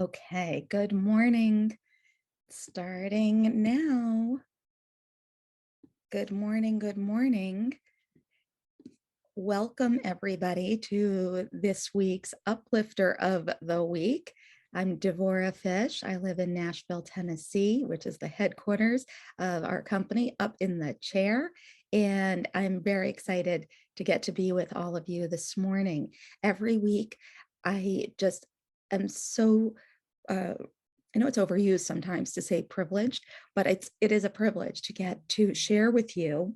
Okay, good morning. Starting now. Good morning, good morning. Welcome everybody to this week's Uplifter of the Week. I'm Devorah Fish. I live in Nashville, Tennessee, which is the headquarters of our company, Up in the Chair. And I'm very excited to get to be with all of you this morning. Every week, I just am so I know it's overused sometimes to say privileged, but it is a privilege to get to share with you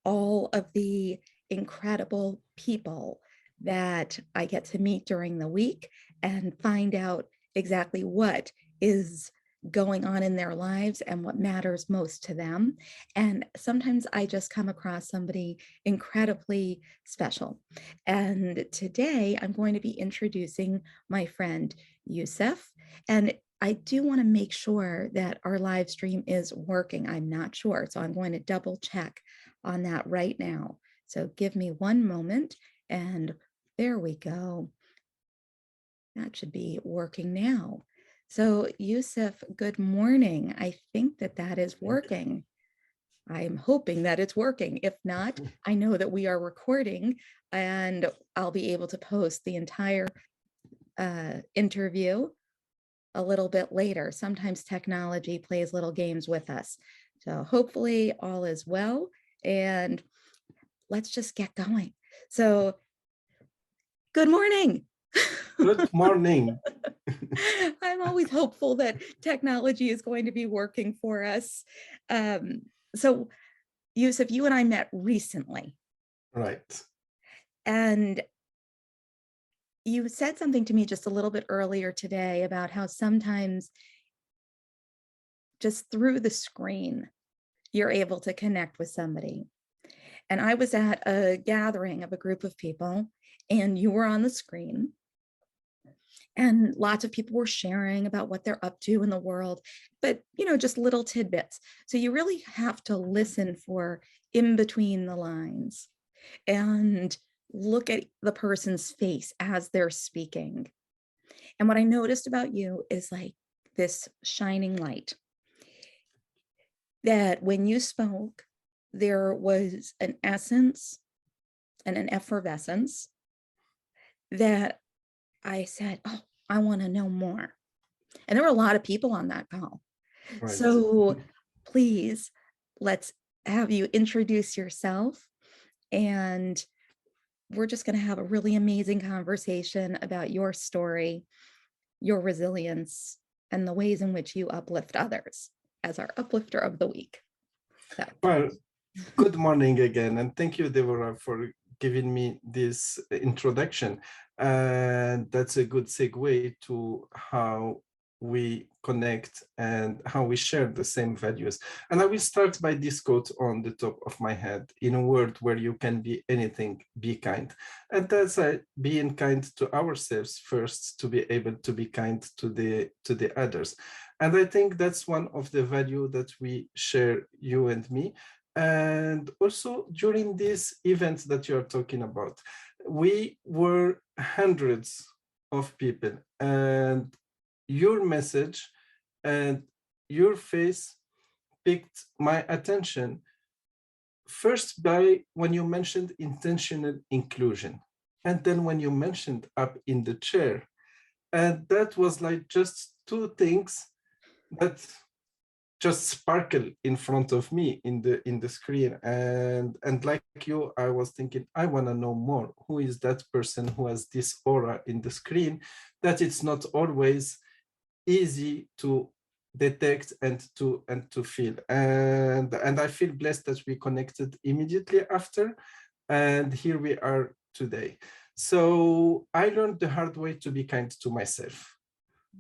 all of the incredible people that I get to meet during the week and find out exactly what is going on in their lives and what matters most to them. And sometimes I just come across somebody incredibly special. And today I'm going to be introducing my friend Yousseff. And I do want to make sure that our live stream is working. I'm not sure, so I'm going to double check on that right now. So give me one moment, and there we go. That should be working now. So Yousseff, good morning. I think that is working. I'm hoping that it's working. If not, I know that we are recording and I'll be able to post the entire interview a little bit later. Sometimes technology plays little games with us. So hopefully all is well, and let's just get going. So good morning. Good morning. I'm always hopeful that technology is going to be working for us. So Yousseff, you and I met recently. Right. And you said something to me just a little bit earlier today about how sometimes just through the screen, you're able to connect with somebody. And I was at a gathering of a group of people, and you were on the screen. And lots of people were sharing about what they're up to in the world, but just little tidbits. So you really have to listen for in between the lines and look at the person's face as they're speaking. And what I noticed about you is like this shining light, that when you spoke, there was an essence and an effervescence that I said, oh, I want to know more. And there were a lot of people on that call. Right. So please, let's have you introduce yourself, and we're just going to have a really amazing conversation about your story, your resilience, and the ways in which you uplift others as our uplifter of the week. So. Well, good morning again, and thank you, Deborah, for giving me this introduction. And that's a good segue to how we connect and how we share the same values. And I will start by this quote on the top of my head: in a world where you can be anything, be kind. And that's being kind to ourselves first, to be able to be kind to the others. And I think that's one of the value that we share, you and me. And also during this event that you're talking about, we were hundreds of people, and your message and your face picked my attention first by when you mentioned intentional inclusion, and then when you mentioned Up in the Chair. And that was like just two things that just sparkle in front of me in the screen. And like you, I was thinking, I want to know more. Who is that person who has this aura in the screen, that it's not always easy to detect and to feel. And I feel blessed that we connected immediately after, and here we are today. So I learned the hard way to be kind to myself,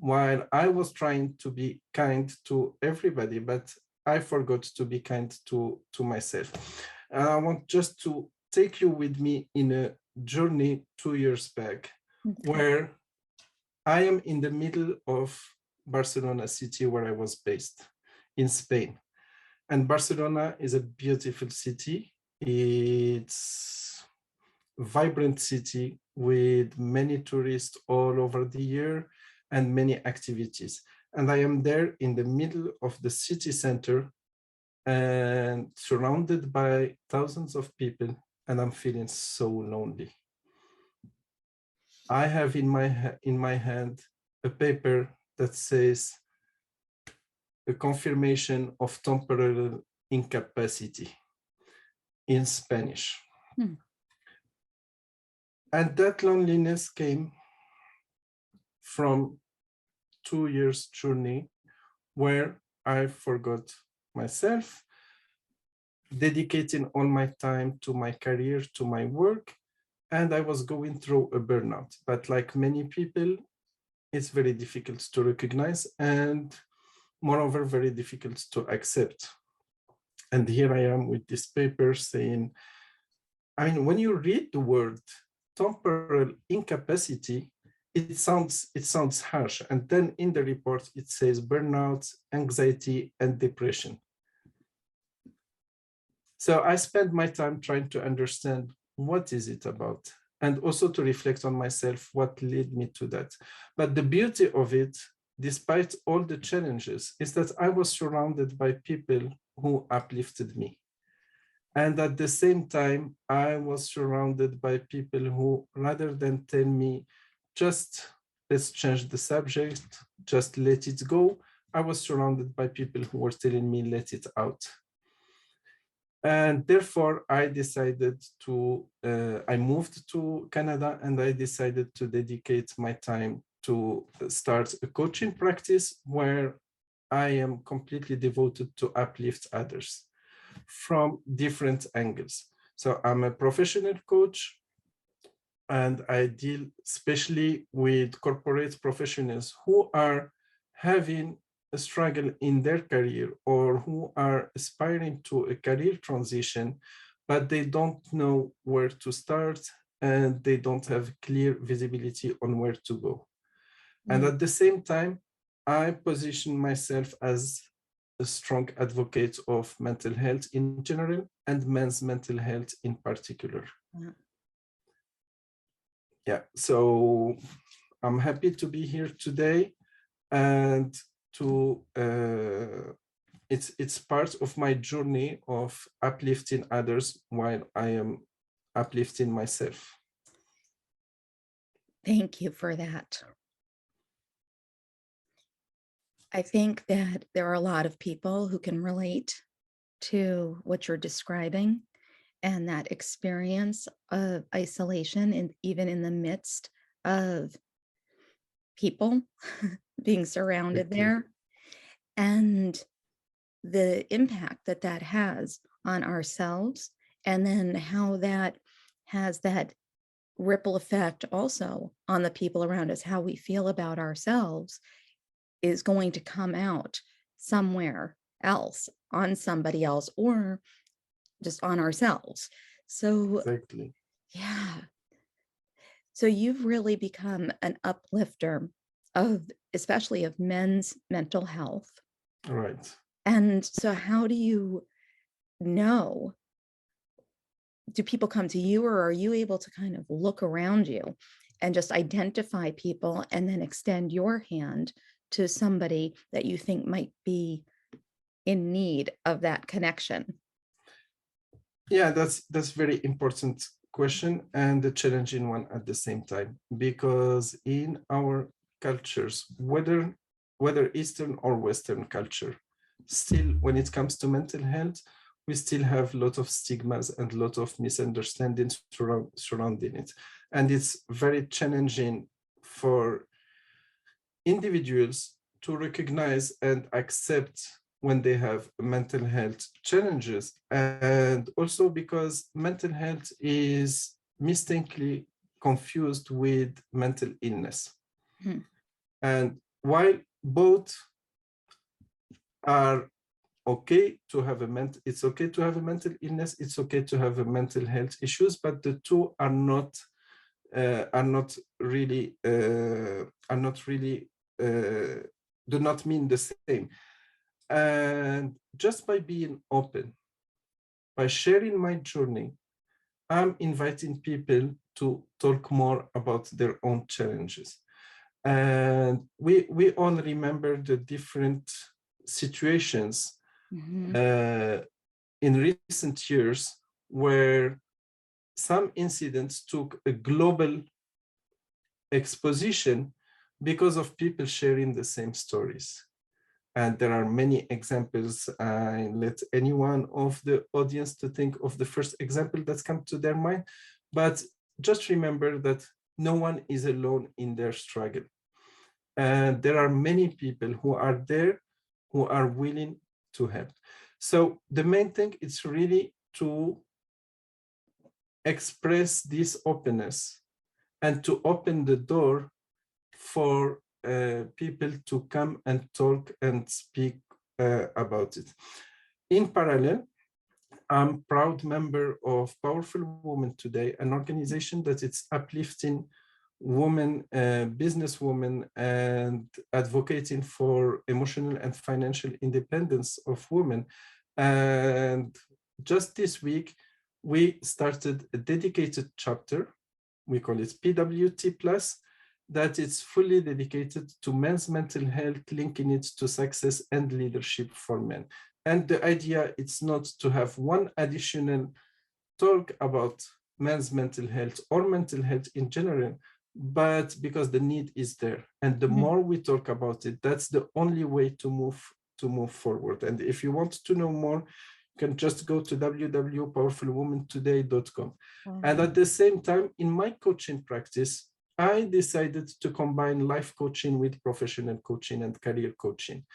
while I was trying to be kind to everybody, but I forgot to be kind to myself. And I want just to take you with me in a journey 2 years back, where I am in the middle of Barcelona city, where I was based in Spain. And Barcelona is a beautiful city. It's a vibrant city with many tourists all over the year. and many activities. And I am there in the middle of the city center and surrounded by thousands of people, and I'm feeling so lonely. I have in my hand a paper that says a confirmation of temporal incapacity in Spanish. Hmm. And that loneliness came from 2 years journey where I forgot myself, dedicating all my time to my career, to my work, and I was going through a burnout. But like many people, it's very difficult to recognize and moreover, very difficult to accept. And here I am with this paper saying, I mean, when you read the word temporal incapacity, it sounds harsh. And then in the report, it says burnout, anxiety, and depression. So I spent my time trying to understand what is it about, and also to reflect on myself, what led me to that. But the beauty of it, despite all the challenges, is that I was surrounded by people who uplifted me. And at the same time, I was surrounded by people who, rather than tell me, just let's change the subject, just let it go, I was surrounded by people who were telling me, let it out. And therefore, I decided to, I moved to Canada and I decided to dedicate my time to start a coaching practice where I am completely devoted to uplift others from different angles. So I'm a professional coach and I deal especially with corporate professionals who are having a struggle in their career or who are aspiring to a career transition, but they don't know where to start and they don't have clear visibility on where to go. And at the same time, I position myself as a strong advocate of mental health in general and men's mental health in particular. Yeah, so I'm happy to be here today and to it's part of my journey of uplifting others while I am uplifting myself. Thank you for that. I think that there are a lot of people who can relate to what you're describing and that experience of isolation, and even in the midst of people being surrounded there, and the impact that that has on ourselves, and then how that has that ripple effect also on the people around us. How we feel about ourselves is going to come out somewhere else on somebody else or just on ourselves. So Exactly. yeah, so you've really become an uplifter of, especially of men's mental health. Right. And so how do you know, do people come to you, or are you able to kind of look around you and just identify people and then extend your hand to somebody that you think might be in need of that connection? Yeah, that's very important question and a challenging one at the same time, because in our cultures, whether Eastern or Western culture, still when it comes to mental health, we still have a lot of stigmas and a lot of misunderstandings surrounding it. And it's very challenging for individuals to recognize and accept when they have mental health challenges. And also because mental health is mistakenly confused with mental illness. Hmm. And while both are okay to have it's okay to have a mental illness, it's okay to have a mental health issues, but the two are not really do not mean the same. And just by being open, by sharing my journey, I'm inviting people to talk more about their own challenges. And we all remember the different situations in recent years where some incidents took a global exposition because of people sharing the same stories. And there are many examples. I let anyone of the audience to think of the first example that's come to their mind, but just remember that no one is alone in their struggle. And there are many people who are there, who are willing to help. So the main thing is really to express this openness and to open the door for people to come and talk and speak about it. In parallel, I'm proud member of Powerful Women Today, an organization that is uplifting women, businesswomen, and advocating for emotional and financial independence of women. And just this week, we started a dedicated chapter. We call it PWT Plus, that it's fully dedicated to men's mental health, linking it to success and leadership for men. And the idea is not to have one additional talk about men's mental health or mental health in general, but because the need is there. And the more we talk about it, that's the only way to move forward. And if you want to know more, you can just go to www.powerfulwomantoday.com. And at the same time, in my coaching practice, I decided to combine life coaching with professional coaching and career coaching,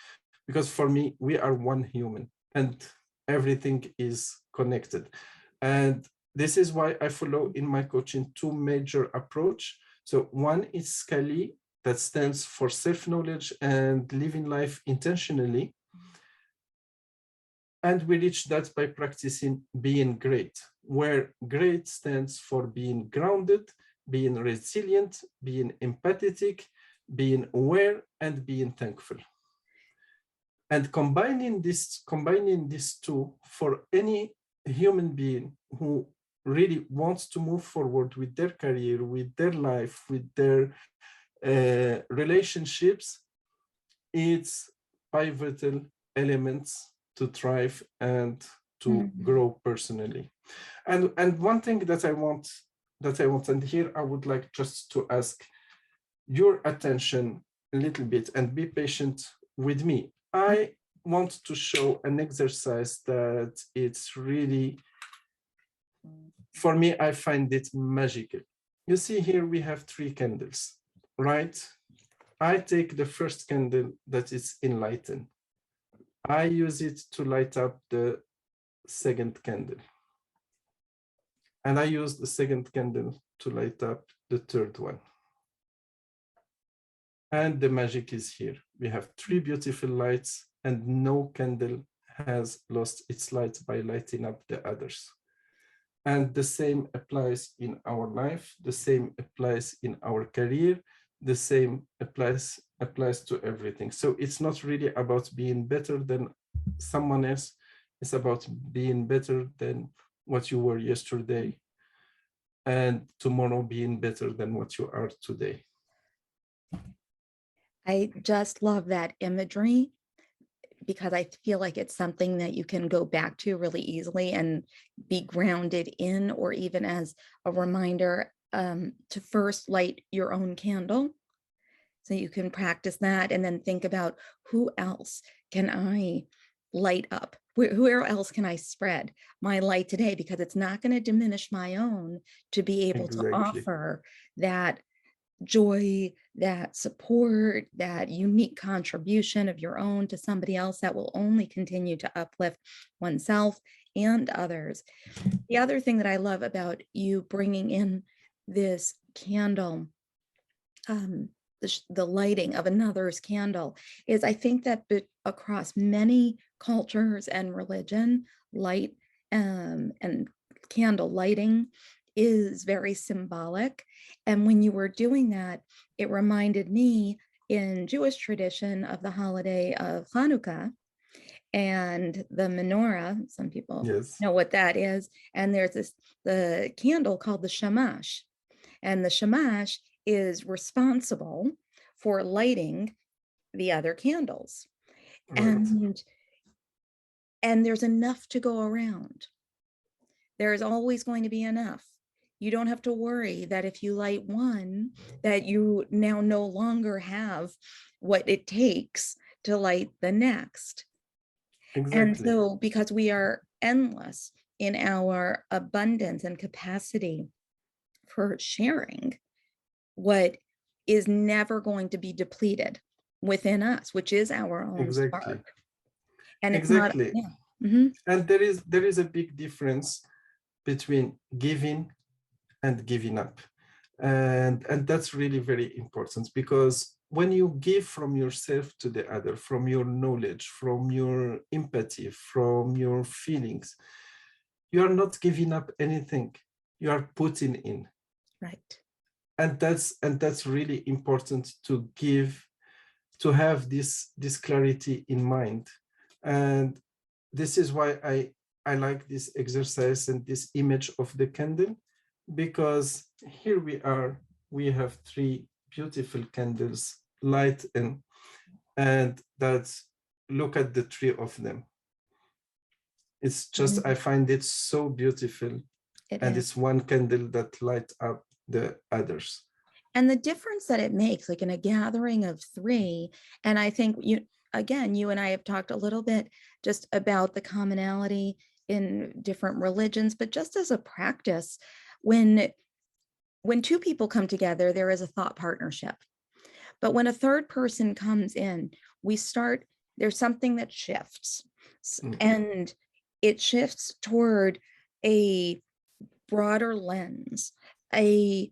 because for me, we are one human and everything is connected. And this is why I follow in my coaching two major approach. So one is Skalli, that stands for self-knowledge and living life intentionally. And we reach that by practicing being great, where great stands for being grounded, being resilient, being empathetic, being aware, and being thankful. And combining these two for any human being who really wants to move forward with their career, with their life, with their relationships, it's pivotal elements to thrive and to grow personally. And one thing that I want, and here I would like just to ask your attention a little bit and be patient with me. I want to show an exercise that it's really, for me, I find it magical. You see here we have 3 candles, right? I take the first candle that is enlightened. I use it to light up the second candle. And I use the second candle to light up the third one. And the magic is here. We have 3 beautiful lights, and no candle has lost its light by lighting up the others. And the same applies in our life, the same applies in our career, the same applies to everything. So it's not really about being better than someone else. It's about being better than what you were yesterday, and tomorrow being better than what you are today. I just love that imagery, because I feel like it's something that you can go back to really easily and be grounded in, or even as a reminder to first light your own candle. So you can practice that and then think about, who else can I light up? Where else can I spread my light today? Because it's not going to diminish my own to be able to offer that joy, that support, that unique contribution of your own to somebody else that will only continue to uplift oneself and others. The other thing that I love about you bringing in this candle, the lighting of another's candle, is I think that across many cultures and religion, light and candle lighting is very symbolic. And when you were doing that, it reminded me, in Jewish tradition, of the holiday of Hanukkah and the menorah. Some people know what that is. And there's the candle called the shamash. And the shamash is responsible for lighting the other candles. Right. And there's enough to go around. There is always going to be enough. You don't have to worry that if you light one, that you now no longer have what it takes to light the next. And Exactly. so, because we are endless in our abundance and capacity for sharing, what is never going to be depleted within us, which is our own Exactly. spark. And it's not, Exactly. yeah. Mhm. And there is a big difference between giving and giving up. And that's really very important, because when you give from yourself to the other, from your knowledge, from your empathy, from your feelings, you are not giving up anything, you are putting in. Right. And that's really important to give, to have this clarity in mind. And this is why I like this exercise and this image of the candle, because here we have three beautiful candles, light, and that's, look at the three of them. It's just, I Mhm. find it so beautiful, It and is. it's one candle that light up the others. And the difference that it makes, like in a gathering of three, and I think again, you and I have talked a little bit just about the commonality in different religions, but just as a practice, when two people come together, there is a thought partnership. But when a third person comes in, we start, there's something that shifts. Mm. And it shifts toward a broader lens, a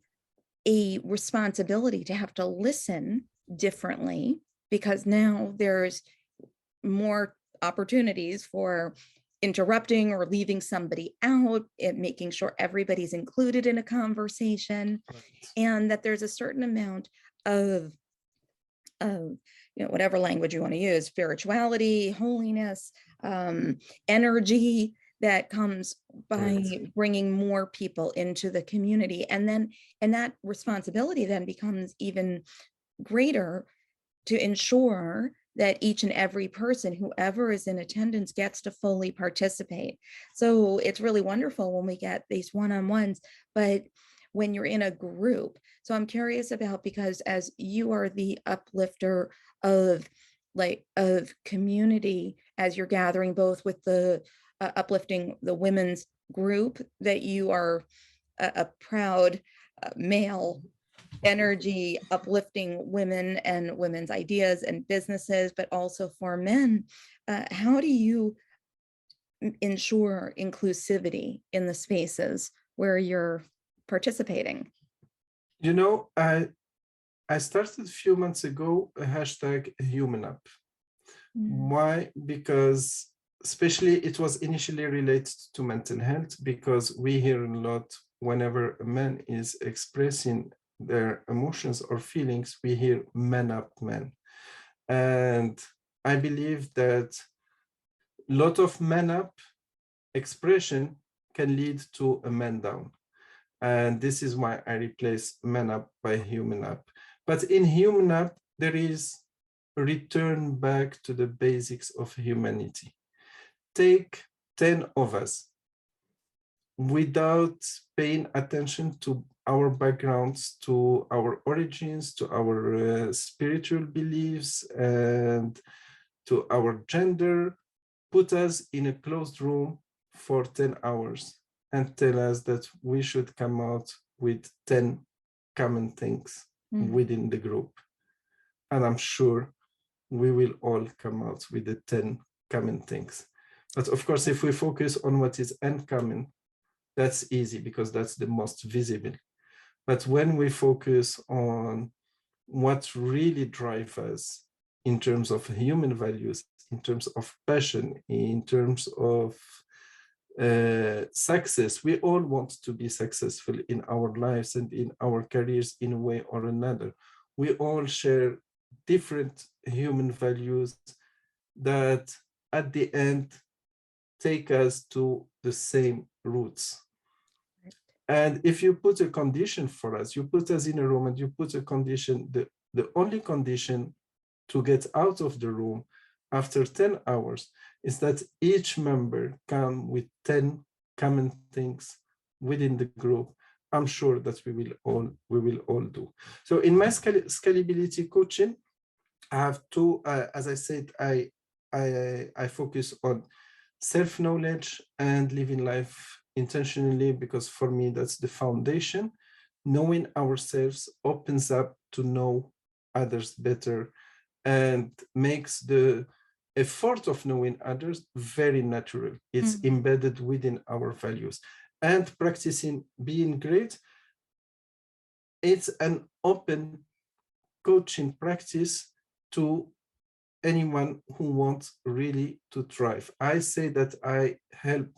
responsibility to have to listen differently, because now there's more opportunities for interrupting or leaving somebody out, and making sure everybody's included in a conversation, Right. and that there's a certain amount of whatever language you want to use, spirituality, holiness, energy that comes by Right. bringing more people into the community. And that responsibility then becomes even greater to ensure that each and every person, whoever is in attendance, gets to fully participate. So it's really wonderful when we get these one-on-ones, but when you're in a group. So I'm curious about, because as you are the uplifter of community, as you're gathering both with the uplifting the women's group, that you are a proud male energy, uplifting women and women's ideas and businesses, but also for men. How do you ensure inclusivity in the spaces where you're participating? You know, I started a few months ago a hashtag human up. Mm. Why? Because especially it was initially related to mental health, because we hear a lot whenever a man is expressing their emotions or feelings, we hear man up man. And I believe that a lot of man up expression can lead to a man down. And this is why I replace man up by human up. But in human up, there is a return back to the basics of humanity. Take 10 of us without paying attention to our backgrounds, to our origins, to our spiritual beliefs, and to our gender. Put us in a closed room for 10 hours and tell us that we should come out with 10 common things Mm. within the group. And I'm sure we will all come out with the 10 common things. But of course, if we focus on what is uncommon, that's easy because that's the most visible. But when we focus on what really drives us in terms of human values, in terms of passion, in terms of success, we all want to be successful in our lives and in our careers in a way or another. We all share different human values that at the end take us to the same roots. And if you put a condition for us, you put us in a room and you put a condition, the only condition to get out of the room after 10 hours is that each member come with 10 common things within the group. I'm sure that we will all do. So in my scalability coaching, I have two, as I said, I focus on self-knowledge and living life intentionally, because for me, that's the foundation. Knowing ourselves opens up to know others better and makes the effort of knowing others very natural. It's embedded within our values. And practicing being great, it's an open coaching practice to anyone who wants really to thrive. I say that I help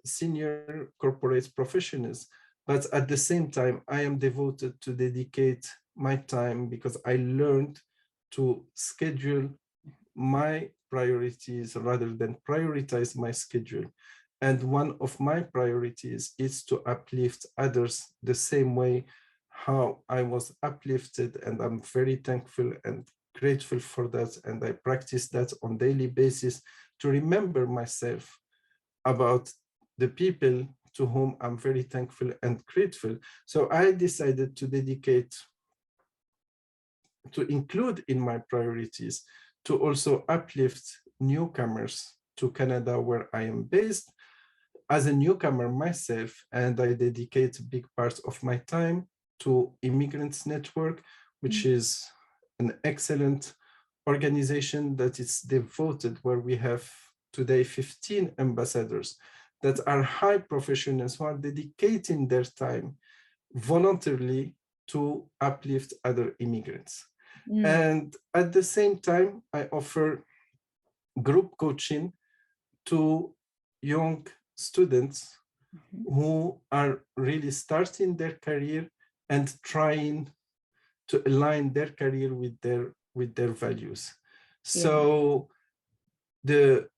senior corporate professionals, but at the same time, I am devoted to dedicate my time, because I learned to schedule my priorities rather than prioritize my schedule. And one of my priorities is to uplift others the same way how I was uplifted. And I'm very thankful and grateful for that. And I practice that on a daily basis to remember myself about the people to whom I'm very thankful and grateful. So I decided to dedicate, to include in my priorities, to also uplift newcomers to Canada, where I am based, as a newcomer myself, and I dedicate big parts of my time to Immigrants Network, which is an excellent organization that is devoted, where we have today 15 ambassadors that are high professionals who are dedicating their time voluntarily to uplift other immigrants. And at the same time, I offer group coaching to young students who are really starting their career and trying to align their career with their values. So the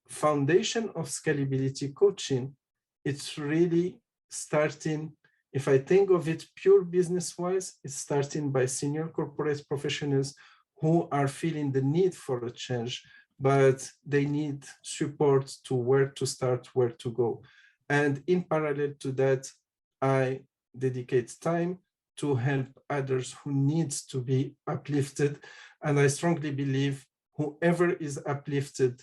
foundation of scalability coaching, it's really starting, if I think of it pure business-wise, it's starting by senior corporate professionals who are feeling the need for a change, but they need support to where to start, where to go. And in parallel to that, I dedicate time to help others who needs to be uplifted. And I strongly believe whoever is uplifted,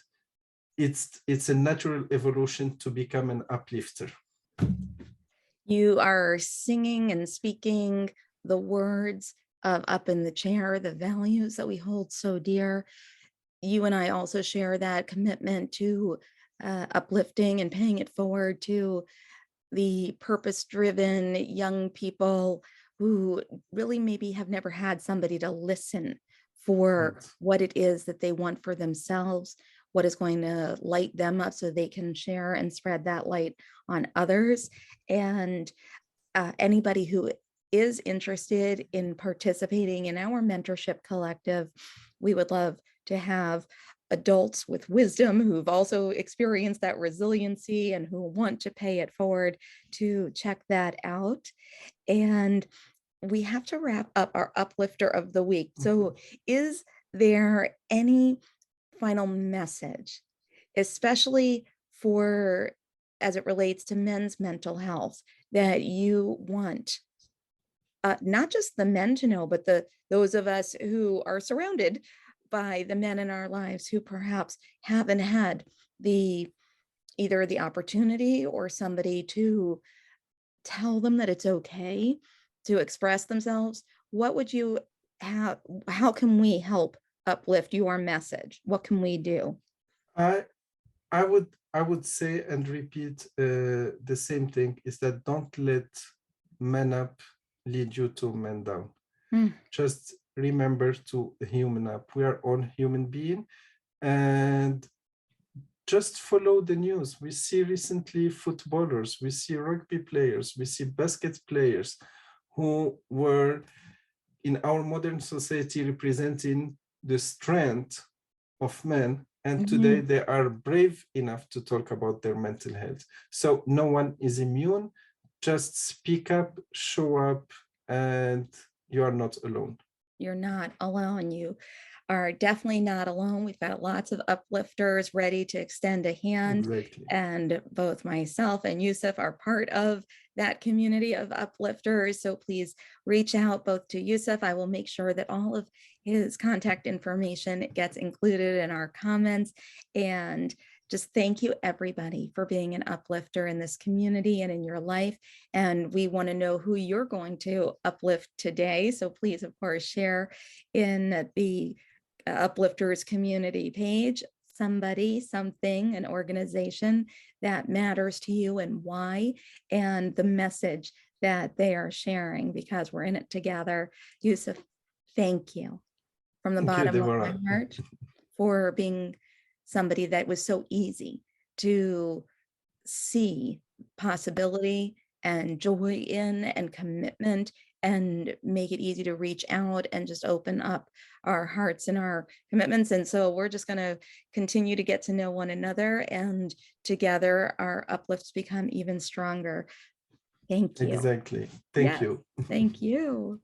it's a natural evolution to become an uplifter. You are singing and speaking the words of Up in the Chair, the values that we hold so dear. You and I also share that commitment to uplifting and paying it forward to the purpose-driven young people who really maybe have never had somebody to listen for what it is that they want for themselves, what is going to light them up so they can share and spread that light on others. And anybody who is interested in participating in our mentorship collective, we would love to have adults with wisdom who've also experienced that resiliency and who want to pay it forward to check that out. And we have to wrap up our uplifter of the week. So is there any final message, especially for as it relates to men's mental health, that you want not just the men to know, but those of us who are surrounded by the men in our lives who perhaps haven't had either the opportunity or somebody to tell them that it's okay to express themselves? What would you have? How can we help uplift your message? What can we do? I would say and repeat the same thing, is that don't let man up lead you to man down. Just remember to human up. We are all human being, and just follow the news. We see recently footballers, we see rugby players, we see basket players who were in our modern society representing the strength of men. And today they are brave enough to talk about their mental health. So no one is immune. Just speak up, show up, and you are not alone. You're not alone. You are definitely not alone. We've got lots of uplifters ready to extend a hand. Exactly. And both myself and Yousseff are part of that community of uplifters. So please reach out both to Yousseff. I will make sure that all of his contact information gets included in our comments. And just thank you, everybody, for being an uplifter in this community and in your life. And we want to know who you're going to uplift today. So please, of course, share in the Uplifters community page somebody, something, an organization that matters to you and why, and the message that they are sharing, because we're in it together. Yousseff, thank you from the Thank you, bottom of my Deborah. heart for being somebody that was so easy to see possibility and joy in and commitment, and make it easy to reach out and just open up our hearts and our commitments. And so we're just going to continue to get to know one another, and together our uplifts become even stronger. Thank you. Exactly. Thank Yes, you. thank you.